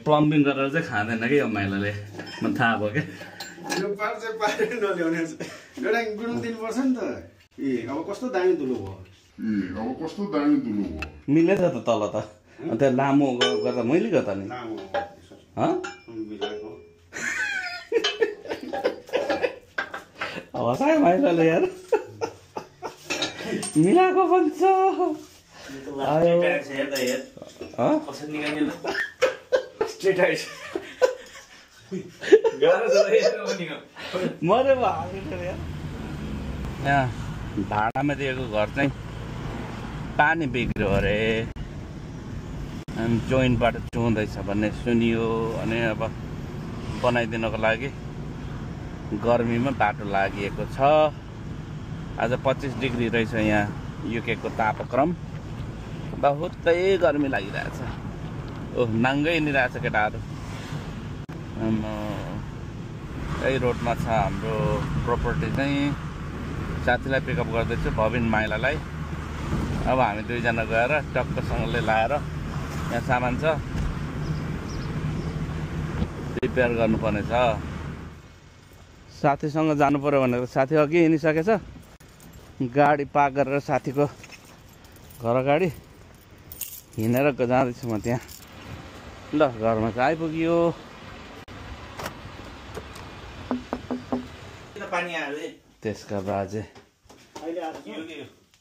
plumbing गरेर चाहिँ खाँदैन कि यो माइलाले मलाई थाहा भयो क्या यो पार चाहिँ पारेर नल्याउने एउटा गुरुङ दिनुपर्छ नि त ए अब कस्तो दामी दुलो भयो मिलेछ त तल त त्यो लामो गर्दा मैले गर्दा नि हँसायो माइलाले यार मिलाएको भन्छ मरे यहाँ भाडामा दिएको घर चाहिँ पानी बिग्रियो अरे अनि जोइन्टबाट चुहुँदैछ भन्ने सुनियो अनि अब बनाइदिनको लागि गर्मीमा बाटो लागिएको छ आज 25 डिग्री रहेछ यहाँ युकेको तापक्रम बहुतै गर्मी लागिरहेछ ओह नाङ्गै हिँडिरहेछ केटाहरू यही रोडमा छ हाम्रो प्रोपर्टी चाहिँ साथीलाई पिकअप गर्दैछु भविन माइलालाई अब हामी दुईजना गएर टक्कसँगले लाएर यहाँ सामान छ रिपेयर गर्नुपर्ने छ साथीसँग जानु पर्यो भनेर साथी अघि हिँडिसकेछ गाडी पार्क गरेर साथीको घर अगाडि हिँडेर जाँदैछु म त्यहाँ ल घरमा चाहिँ आइपुग्यो त्यसका बाजे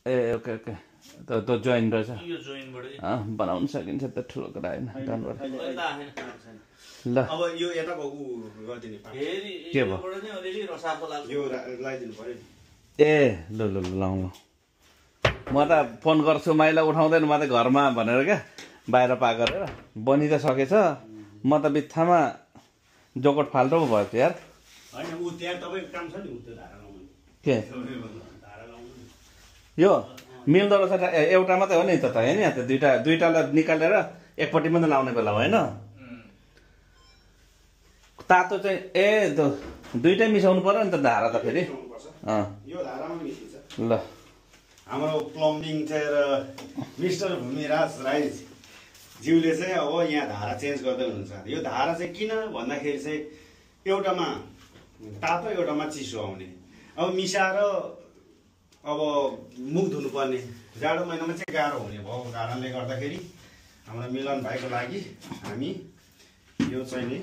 ए ओके ओके त्यो जोइन रहेछ बनाउन सकिन्छ त ठुलो कुरा होइन ल अब यो यताको गर्दिने के भयो यो लगाइदिनु पर्यो ए ल ल लाउँ म त फोन गर्छु माइला उठाउँदैन म त घरमा भनेर क्या बाहिर पा गरेर बनि त सकेछ म त बित्थामा जोकट फाल्टो पो भयो यार हैन उ त्यहाँ तपाईको काम छ नि उ त्यो धारा लाउनु के यो मिल्दो रहेछ एउटा मात्रै हो नि त हैन यहाँ त दुईटालाई निकालेर एकपट्टि मात्रै लाउने बेला होइन तातो चाहिँ ए त्यो दुईटै मिसाउनु पर्यो नि त धारा त फेरि यो धारामा मिसिन्छ ल हाम्रो प्लम्बिङ चाहिँ मिस्टर भूमिराज राई ज्यूले चाहिँ अब यहाँ धारा चेन्ज गर्दै हुनुहुन्छ यो धारा चाहिँ किन भन्दाखेरि चाहिँ एउटामा तातो एउटामा चिसो आउने अब मिसाएर अब मुख धुनुपर्ने जाडो महिनामा चाहिँ गाह्रो हुने भएको कारणले गर्दाखेरि हाम्रो मिलन भाइको लागि हामी यो चाहिँ नि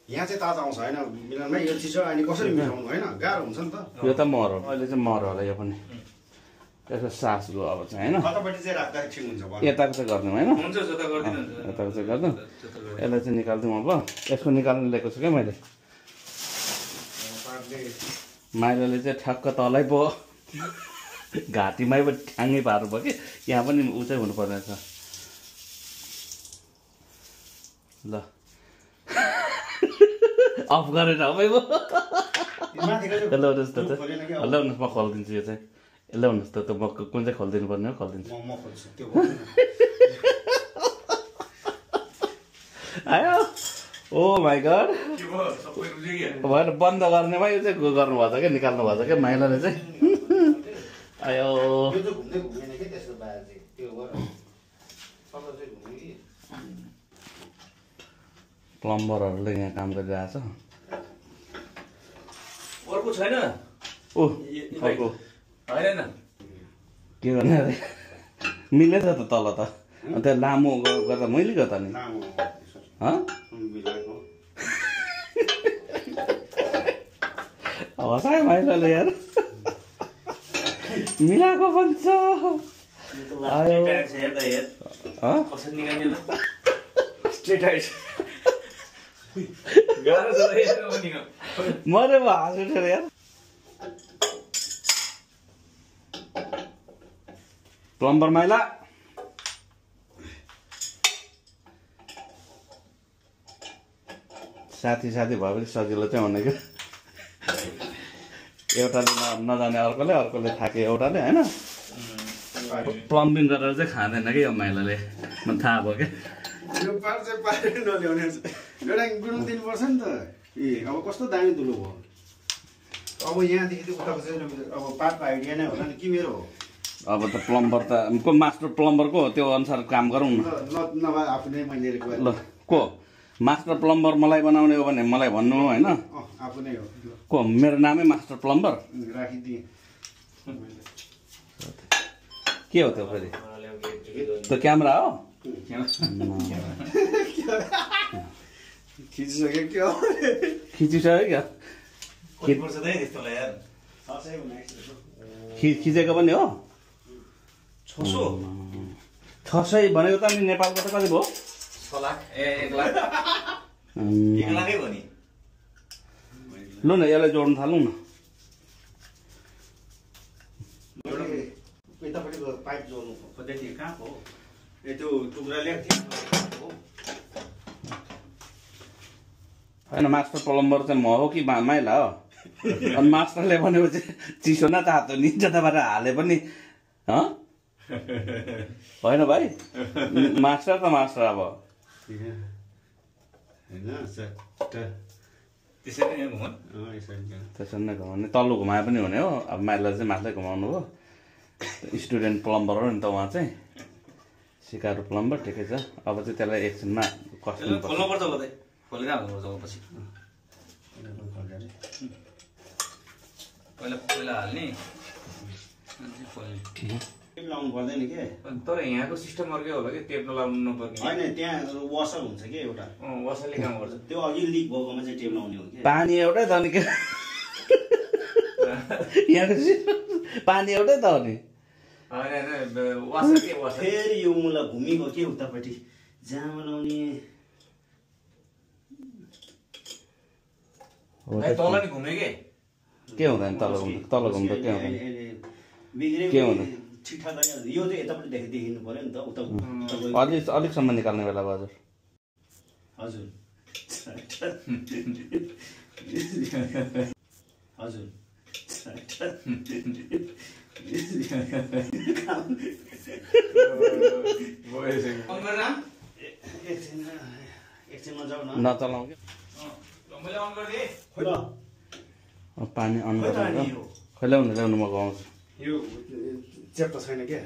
यहाँ चाहिँ तातो आउँछ होइन मिलन भाइ यो चिसो अनि कसरी मिलाउनु होइन गाह्रो हुन्छ नि त यो त मर अहिले चाहिँ मर होला यो पनि त्यसको सास गयो अब चाहिँ होइन कतापट्टि चाहिँ राख्दा ठिक हुन्छ यताको चाहिँ गरिदिउँ होइन यताको चाहिँ गरिदिउँ यसलाई चाहिँ निकालिदिउँ अब यसको निकाल्नु लिएको छु क्या मैले माइलाले चाहिँ ठ्याक्क तलै पो घाँटीमै पो ठ्याङ्गै पार्नु भयो कि यहाँ पनि ऊ चाहिँ हुनुपर्ने छ ल अफ गरेर अब ल्याउनुहोस् त ल्याउनुहोस् म खोलिदिन्छु यो चाहिँ ल्याउनुहोस् त म कुन चाहिँ खोलिदिनु पर्ने हो खोलिदिन्छु आयो ओ माई गड भएर बन्द गर्नेमा यो चाहिँ गर्नु भएको छ क्या निकाल्नु भएको छ क्या माइलाले चाहिँ आयो प्लम्बरहरूले यहाँ काम गरिरहेछ अर्को छैन ओ अर्को होइन के गर्ने अरे मिलेछ त तल त त्यो लामो गर्दा मैले गर्दा नि हँसायो माइलाले यार मिलाएको भन्छ मरे हाँस उठेर यार प्लम्बर माइला साथी साथी भयो भने सजिलो चाहिँ हुने क्या एउटाले नजाने अर्कोले थाके एउटाले होइन प्लम्बिङ गरेर चाहिँ खाँदैन कि यो माइलाले मलाई थाहा भयो क्या यो पार चाहिँ पारेर नल्याउने एउटा गुरुङ दिनुपर्छ नि त ए अब कस्तो दामी दुलो भयो अब यहाँदेखि उताको चाहिँ अब पार्टको आइडिया नै होला नि कि मेरो हो अब त प्लम्बर त को मास्टर प्लम्बरको त्यो अनुसार काम गरौँ न नभए आफू नै मैले ल को मास्टर प्लम्बर मलाई बनाउने हो भने मलाई भन्नु होइन आफू नै हो को मेरो नामै मास्टर प्लम्बर राखिदिएँ के हो त्यो फेरि त्यो क्यामेरा हो खिचिसक्यो क्या खिचिसक्यो क्या खिचेको पनि हो 600 भनेको त अनि नेपालको त कति भयो 6 लाख 1 लाख 1 लाखै हो नि लु न यसलाई जोड्न थालौँ न यतापट्टिको पाइप जोड्नु खोज्दै थिएँ कहाँ हो त्यो टुक्रा ल्याएको थिएँ होइन मास्टर प्लम्बर चाहिँ म हो कि माइला हो अनि मास्टरले भनेपछि चिसो न तातो नि जताबाट हाले पनि होइन भाइ मास्टर त मास्टर अब त्यसरी नै घुमाउने तल्लो घुमाए पनि हुने हो अब माइला चाहिँ माथि घुमाउनु हो स्टुडेन्ट प्लम्बर हो नि त उहाँ चाहिँ सिकारु प्लम्बर ठिकै छ अब चाहिँ त्यसलाई एकछिनमा कस्ट्युम खोल्नुपर्छ होला खोलेर हाल्नुपर्छ पछि पहिला हाल्ने टेप लाउनु पर्दैन के तर यहाँको सिस्टम अर्कै होला कि टेप नलाउनु नपर्ने होइन त्यहाँ वासर हुन्छ कि एउटा वासरले काम गर्छ त्यो अघि लिक भएकोमा चाहिँ टेप लाउने हो कि पानी एउटै त नि के यहाँको पानी एउटै त हो नि फेरि यो मुला घुमिको के उतापट्टि जामा लाउने तल नि घुमे के हुँदैन तल घुम्दा के हुँदैन के हुँदैन ठिकठाक गरिहाल्छ यो चाहिँ यतापट्टि देखिनु पऱ्यो नि त उता अलिकसम्म निकाल्ने बेला हजुर हजुर हजुर एकछिनमा जाऊ न नचलाउँ कि पानी अन गरेर खै ल्याउनु म गाउँछु यो चेप्टा छैन क्या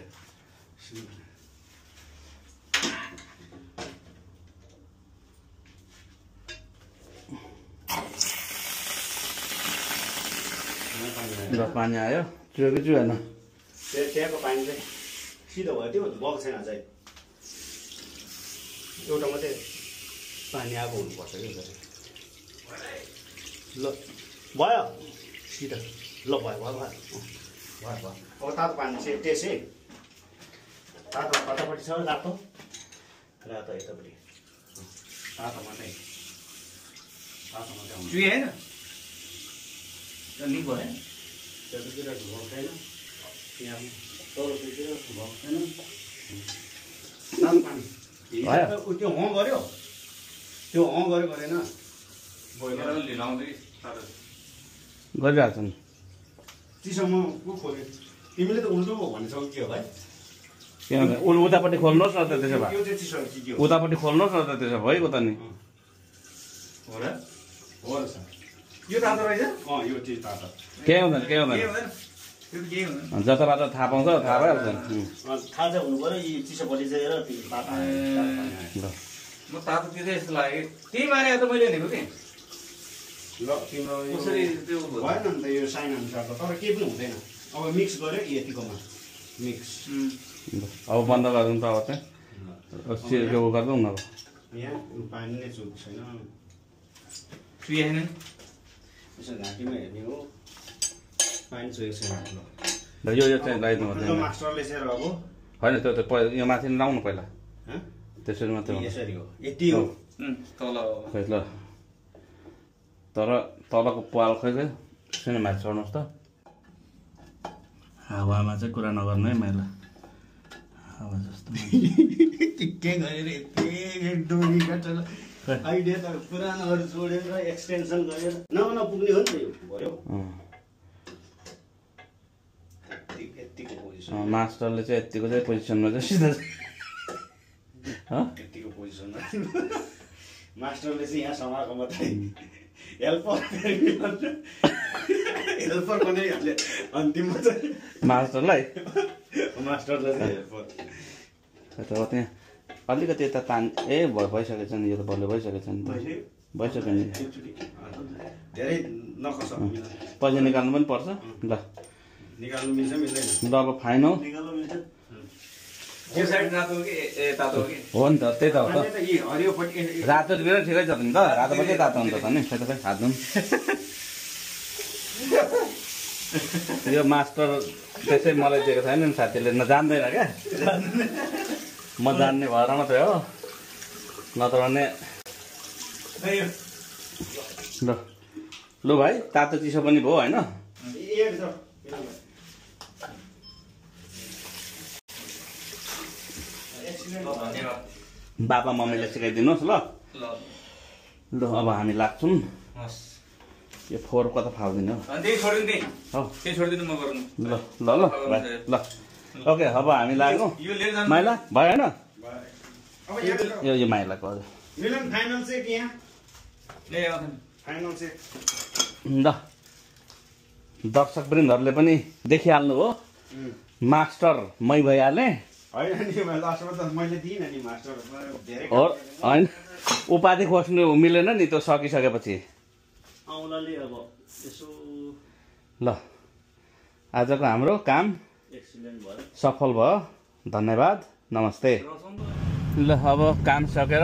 र पानी आयो चुयो कि चुएन त्यहाँको पानी चाहिँ सिधो भयो त्यो गएको छैन चाहिँ एउटा मात्रै पानी आएको हुनुपर्छ कि ल भयो सिधा ल भयो भयो भयो भयो अब तातो पानी चाहिँ त्यसै तातो कतापट्टि छ रातो रातो यतापट्टि तातो मात्रै आउँछ चुए होइन लिक भयो त्यतातिर भएको छैन यहाँ तलतिर भएको छैन तातो पानी त्यो हँ गऱ्यो त्यो हँ गऱ्यो गरेन गरिरहेको छ नि चिसोमा को खोल्यो तिमीले त उल्टो भनेछौ के हो भाइ किनभने उतापट्टि खोल्नुहोस् न त त्यसो भए यो चाहिँ चिसो के के हो उतापट्टि खोल्नुहोस् न त त्यसो भइगयो त नि हो र सर यो तातो रहेछ यो चाहिँ तातो केही हुँदैन जताबाट थाहा पाउँछ थाहा भइहाल्छ थाहा चाहिँ हुनु पऱ्यो यी चिसोपट्टि चाहिँ र तातो म तातो पिँदै जस्तो लाग्यो त्यही मारेर त मैले भनेको कि ल तिम्रो कसरी त्यो भएन नि त यो साइन अनुसार त तर केही पनि हुँदैन अब मिक्स गऱ्यो यतिकोमा मिक्स अब बन्द गरौँ त अब चाहिँ त्यो गर्दौँ न अब यहाँ पानी नै चुक छैन चुए छैन यसो घाँटीमा हेर्ने हो पानी चुएको छैन ल यो चाहिँ लगाइदिनु ल मास्टरले चाहिँ अब होइन त्यो त पहिला यो माथि लाउनु पहिला त्यसरी मात्रै यसरी हो यति हो तल खै ल तर तलको पाल खै छैन माथि चढ्नुहोस् त हावामा चाहिँ कुरा नगर्नु है मैला हावा जस्तो के गरेर यति डोरी काटेर आइडिया त पुरानोहरू जोडेर एक्सटेन्सन गरेर नपुग्ने हो नि त यो भयो यतिको पोजिसन मास्टरले चाहिँ यतिको चाहिँ पोजिसनमा चाहिँ सिधा यतिको पोजिसनमा मास्टरले चाहिँ यहाँ समाएको मात्रै हेल्पर पनि हाल्यो अन्तिममा चाहिँ मास्टरलाई मास्टरलाई चाहिँ हेल्पर त्यहाँ अलिकति यता तान भइसकेछ नि यो त बल्ल भइसकेछ नि भइसक्यो नि धेरै नकस पैसा निकाल्नु पनि पर्छ ल निकाल्नु मिल्छ मिल्दैन ल अब फाइन हो निकाल्नु मिल्छ यो साइड रातो हो कि तातो हो कि हो नि त त्यही त हो त यी हरियोपट्टि रातो बिरा ठिकै छ नि त रातो पनि तातो हुन्छ त नि खै त खै हात धुम यो मास्टर त्यसै मलाई दिएको छैन नि साथीले नजान्दैन क्या म जान्ने भएर मात्रै हो नत्र भने ल लु भाइ तातो चिसो पनि भयो होइन बाबा मम्मीले सिकाइदिनुहोस् ल ल अब हामी लाग्छौँ यो फोहोर कता फाल्दिनु हो त्यही छोडिदिनु म गर्नु ल ल ल भाइ ल ओके अब हामी लाग्यौँ माइला भयो होइन यो माइलाको हजुर मिलन फाइनल चाहिँ के यहाँ ए फाइनल चाहिँ ल दर्शकवृन्दहरूले पनि देखिहाल्नु हो मास्टर मै भइहालेँ होइन नि लास्टमा त मैले दिइनँ नि मास्टर धेरै होइन उपाधि खोज्नु मिलेन नि त्यो सकिसकेपछि औँलाले अब यसो ल आजको हाम्रो काम एक्सिडेन्ट भयो सफल भयो धन्यवाद नमस्ते ल अब काम सकेर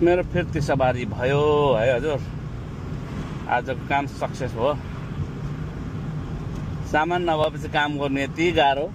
मेरो फिर्ती सवारी भयो है हजुर आजको काम सक्सेस भयो सामान नभएपछि काम गर्नु यति गाह्रो